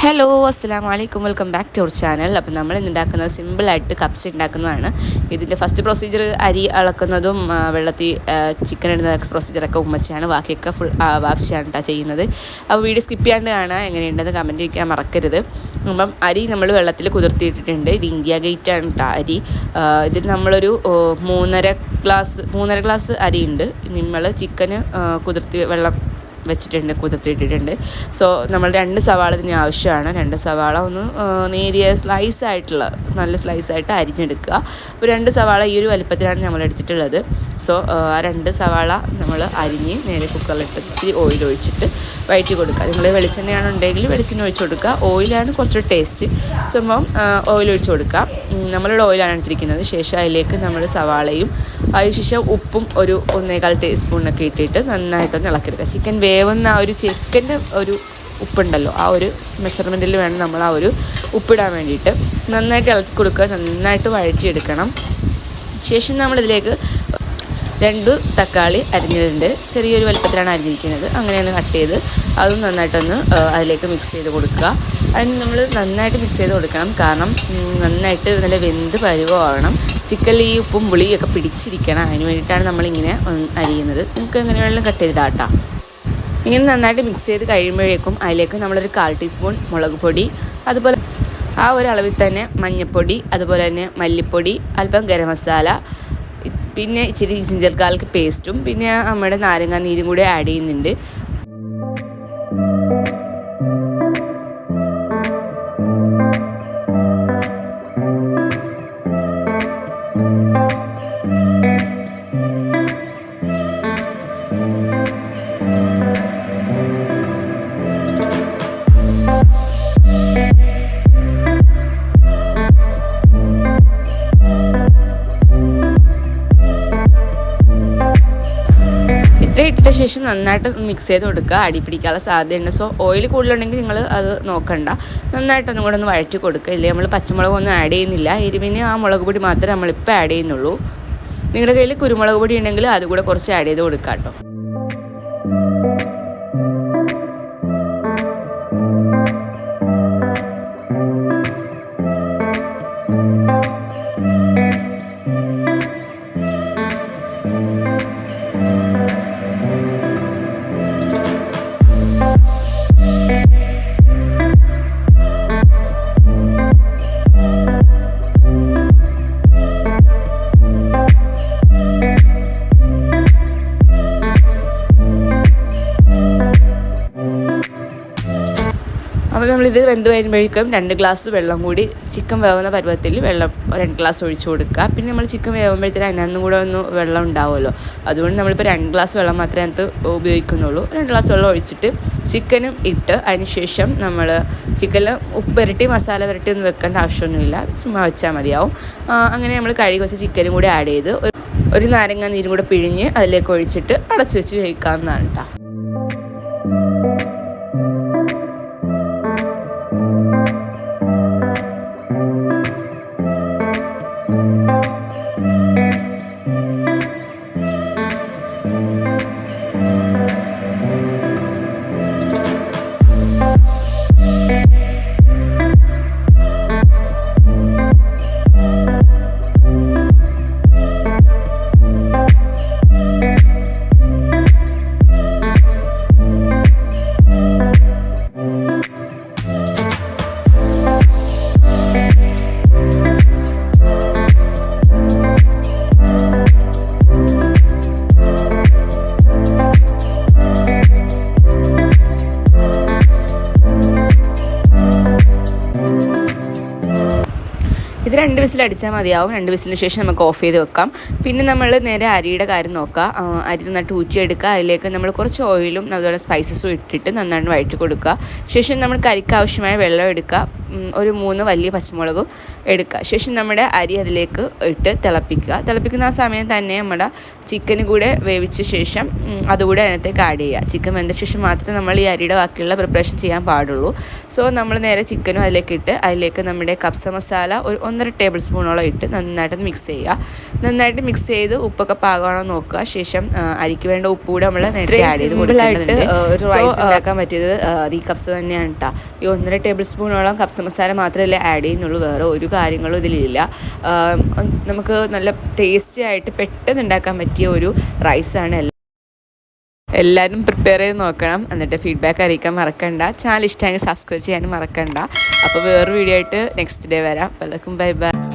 Hello അസ്സലാമു അലൈക്കും welcome back to our channel. അപ്പോൾ നമ്മൾ ഇന്നുണ്ടാക്കുന്നത് സിമ്പിളായിട്ട് കപ്സ് ഉണ്ടാക്കുന്നതാണ്. ഇതിൻ്റെ ഫസ്റ്റ് പ്രൊസീജിയർ അരി അളക്കുന്നതും വെള്ളത്തിൽ ചിക്കൻ ഇടുന്ന പ്രൊസീജിയറൊക്കെ ഉമ്മച്ചിയാണ്, ബാക്കിയൊക്കെ ഫുൾ വാപ്സിയാണ് ചെയ്യുന്നത്. അപ്പോൾ വീഡിയോ സ്കിപ്പ് ചെയ്യാണ്ട് കാണുക, എങ്ങനെയുണ്ടെന്ന് കമൻറ്റ് ചെയ്യാൻ മറക്കരുത്. അപ്പം അരി നമ്മൾ വെള്ളത്തിൽ കുതിർത്തിയിട്ടിട്ടുണ്ട്. ഇത് ഇന്ത്യ ഗേറ്റാണ് കേട്ടോ അരി. ഇതിൽ നമ്മളൊരു മൂന്നര ഗ്ലാസ് അരിയുണ്ട്. നമ്മൾ ചിക്കന് വെള്ളം കുതിർത്തിയിട്ടിട്ടുണ്ട്. സോ നമ്മൾ 2 സവാള ഇതിന് ആവശ്യമാണ്. 2 സവാള ഒന്ന് നേരിയ നല്ല സ്ലൈസായിട്ട് അരിഞ്ഞെടുക്കുക. ഒരു 2 സവാള ഈ ഒരു വലിപ്പത്തിലാണ് നമ്മൾ എടുത്തിട്ടുള്ളത്. സോ ആ 2 സവാള നമ്മൾ അരിഞ്ഞ് നേരെ കുക്കറിലിട്ട് ഇച്ചിരി ഓയിൽ ഒഴിച്ചിട്ട് വഴറ്റി കൊടുക്കുക. നിങ്ങൾ വെളിച്ചെണ്ണയാണ് ഉണ്ടെങ്കിൽ വെളിച്ചെണ്ണ ഒഴിച്ച് കൊടുക്കുക. ഓയിലാണ് കുറച്ചൊരു ടേസ്റ്റ്. സംഭവം ഓയിൽ ഒഴിച്ച് കൊടുക്കുക. നമ്മളുടെ ഓയിലാണ് എടുത്തിരിക്കുന്നത്. ശേഷം അതിലേക്ക് നമ്മൾ സവാളയും അതിനുശേഷം ഉപ്പും ഒരു 1.25 ടീസ്പൂണൊക്കെ ഇട്ടിട്ട് നന്നായിട്ടൊന്ന് ഇളക്കിയെടുക്കുക. ചിക്കൻ വേവുന്ന ആ ഒരു ചിക്കൻ്റെ ഒരു ഉപ്പുണ്ടല്ലോ, ആ ഒരു മെഷർമെൻറ്റിൽ വേണം നമ്മൾ ആ ഒരു ഉപ്പിടാൻ വേണ്ടിയിട്ട്. നന്നായിട്ട് ഇളക്കി കൊടുക്കുക, നന്നായിട്ട് വഴറ്റിയെടുക്കണം. ശേഷം നമ്മളിതിലേക്ക് 2 തക്കാളി അരിഞ്ഞിട്ടുണ്ട്. ചെറിയൊരു വലുപ്പത്തിലാണ് അരിഞ്ഞിരിക്കുന്നത്. അങ്ങനെയൊന്ന് കട്ട് ചെയ്ത് അതും നന്നായിട്ടൊന്ന് അതിലേക്ക് മിക്സ് ചെയ്ത് കൊടുക്കുക. അതിന് നമ്മൾ നന്നായിട്ട് മിക്സ് ചെയ്ത് കൊടുക്കണം, കാരണം നന്നായിട്ട് നല്ല വെന്ത് പരുവമാവണം. ചിക്കനിൽ ഈ ഉപ്പും പുളിയൊക്കെ പിടിച്ചിരിക്കണം. അതിന് വേണ്ടിയിട്ടാണ് നമ്മളിങ്ങനെ അരിയുന്നത്. നിങ്ങൾക്ക് എങ്ങനെ വേണമെങ്കിലും കട്ട് ചെയ്തിടാം. ഇങ്ങനെ നന്നായിട്ട് മിക്സ് ചെയ്ത് കഴിയുമ്പോഴേക്കും അതിലേക്ക് നമ്മളൊരു 1/4 ടീസ്പൂൺ മുളക് പൊടി, അതുപോലെ ആ ഒരു അളവിൽ തന്നെ മഞ്ഞൾപ്പൊടി, അതുപോലെ തന്നെ മല്ലിപ്പൊടി, അല്പം ഗരം മസാല, പിന്നെ ഇച്ചിരി ജിഞ്ചർ ഗാർലിക് പേസ്റ്റും, പിന്നെ നമ്മുടെ നാരങ്ങാ നീരും കൂടെ ആഡ് ചെയ്യുന്നുണ്ട്. ഇട്ട ശേഷം നന്നായിട്ട് മിക്സ് ചെയ്ത് കൊടുക്കുക. അടി പിടിക്കാനുള്ള സാധ്യതയുണ്ട്. സോ ഓയിൽ കൂടുതലുണ്ടെങ്കിൽ നിങ്ങൾ അത് നോക്കണ്ട. നന്നായിട്ടൊന്നും കൂടെ ഒന്ന് വഴറ്റി കൊടുക്കുക. ഇല്ലേ നമ്മൾ പച്ചമുളകൊന്നും ആഡ് ചെയ്യുന്നില്ല. എരിവിന് ആ മുളക് പൊടി മാത്രമേ നമ്മളിപ്പോൾ ആഡ് ചെയ്യുന്നുള്ളൂ. നിങ്ങളുടെ കയ്യിൽ കുരുമുളക് പൊടി ഉണ്ടെങ്കിൽ അതുകൂടെ കുറച്ച് ആഡ് ചെയ്ത് കൊടുക്കാം കേട്ടോ. അപ്പോൾ നമ്മളിത് വെന്ത് വരുമ്പോഴേക്കും 2 ഗ്ലാസ് വെള്ളം കൂടി ചിക്കൻ വേവുന്ന പരുവത്തിൽ 2 ഗ്ലാസ് ഒഴിച്ച് കൊടുക്കുക. പിന്നെ നമ്മൾ ചിക്കൻ വേവുമ്പോഴത്തേനും അതിനകത്തും കൂടെ ഒന്ന് വെള്ളം ഉണ്ടാവുമല്ലോ, അതുകൊണ്ട് നമ്മളിപ്പോൾ 2 ഗ്ലാസ് വെള്ളം മാത്രമേ അതിനകത്ത് ഉപയോഗിക്കുന്നുള്ളൂ. 2 ഗ്ലാസ് വെള്ളം ഒഴിച്ചിട്ട് ചിക്കനും ഇട്ട് അതിന് ശേഷം നമ്മൾ ചിക്കനിൽ ഉപ്പ് പുരട്ടി മസാല പുരട്ടി ഒന്നും വെക്കേണ്ട ആവശ്യമൊന്നുമില്ല, ചുമ്മാ വെച്ചാൽ മതിയാവും. അങ്ങനെ നമ്മൾ കഴുകി വെച്ച ചിക്കനും കൂടി ആഡ് ചെയ്ത് ഒരു നാരങ്ങ നീരും കൂടെ പിഴിഞ്ഞ് അതിലേക്ക് ഒഴിച്ചിട്ട് അടച്ചു വെച്ച് വേവിക്കാവുന്നതാണ് കേട്ടോ. ഇത് 2 വിസിൽ അടിച്ചാൽ മതിയാവും. 2 വിസിലിന് ശേഷം നമുക്ക് ഓഫ് ചെയ്ത് വെക്കാം. പിന്നെ നമ്മൾ നേരെ അരിയുടെ കാര്യം നോക്കുക. അരി നന്നായിട്ട് ഊറ്റിയെടുക്കുക. അതിലേക്ക് നമ്മൾ കുറച്ച് ഓയിലും അതുപോലെ സ്പൈസസും ഇട്ടിട്ട് നന്നായിട്ട് വഴറ്റി കൊടുക്കുക. ശേഷം നമ്മൾ കറിക്ക് ആവശ്യമായ വെള്ളം എടുക്കുക. ഒരു 3 വലിയ പച്ചമുളകും എടുക്കുക. ശേഷം നമ്മുടെ അരി അതിലേക്ക് ഇട്ട് തിളപ്പിക്കുന്ന ആ സമയം തന്നെ നമ്മുടെ ചിക്കനും കൂടെ വേവിച്ച ശേഷം അതുകൂടെ അതിനകത്തേക്ക് ആഡ് ചെയ്യുക. ചിക്കൻ വെന്ത ശേഷം മാത്രമേ നമ്മൾ ഈ അരിയുടെ ബാക്കിയുള്ള പ്രിപ്പറേഷൻ ചെയ്യാൻ പാടുള്ളൂ. സോ നമ്മൾ നേരെ ചിക്കനും അതിലേക്ക് ഇട്ട് അതിലേക്ക് നമ്മുടെ കപ്സ മസാല ഒരു 1.5 ടേബിൾ ടേബിൾ സ്പൂണോളം ഇട്ട് നന്നായിട്ട് മിക്സ് ചെയ്യുക. നന്നായിട്ട് മിക്സ് ചെയ്ത് ഉപ്പൊക്കെ പാകമാണോ നോക്കുക. ശേഷം അരിക്ക് വേണ്ട ഉപ്പ് കൂടെ നമ്മൾ നേരത്തെ ആഡ് ചെയ്ത് കൊടുക്കേണ്ടതുണ്ട്. ഒരു റൈസ് ഉണ്ടാക്കാൻ പറ്റിയത് ഈ കപ്സ് തന്നെയാണ് കേട്ടോ. ഈ 1.5 ടേബിൾ സ്പൂണോളം കപ്സ് മസാല മാത്രമല്ലേ ആഡ് ചെയ്യുന്നുള്ളൂ, വേറെ ഒരു കാര്യങ്ങളും ഇതിലില്ല. നമുക്ക് നല്ല ടേസ്റ്റി ആയിട്ട് പെട്ടെന്ന് ഉണ്ടാക്കാൻ പറ്റിയ ഒരു റൈസാണ്. എല്ലാവരും പ്രിപ്പയർ ചെയ്ത് നോക്കണം, എന്നിട്ട് ഫീഡ്ബാക്ക് അറിയിക്കാൻ മറക്കണ്ട. ചാനൽ ഇഷ്ടമെങ്കിൽ സബ്സ്ക്രൈബ് ചെയ്യാനും മറക്കണ്ട. അപ്പോൾ വേറൊരു വീഡിയോ ആയിട്ട് നെക്സ്റ്റ് ഡേ വരാം. എല്ലാവർക്കും ബൈ ബൈ.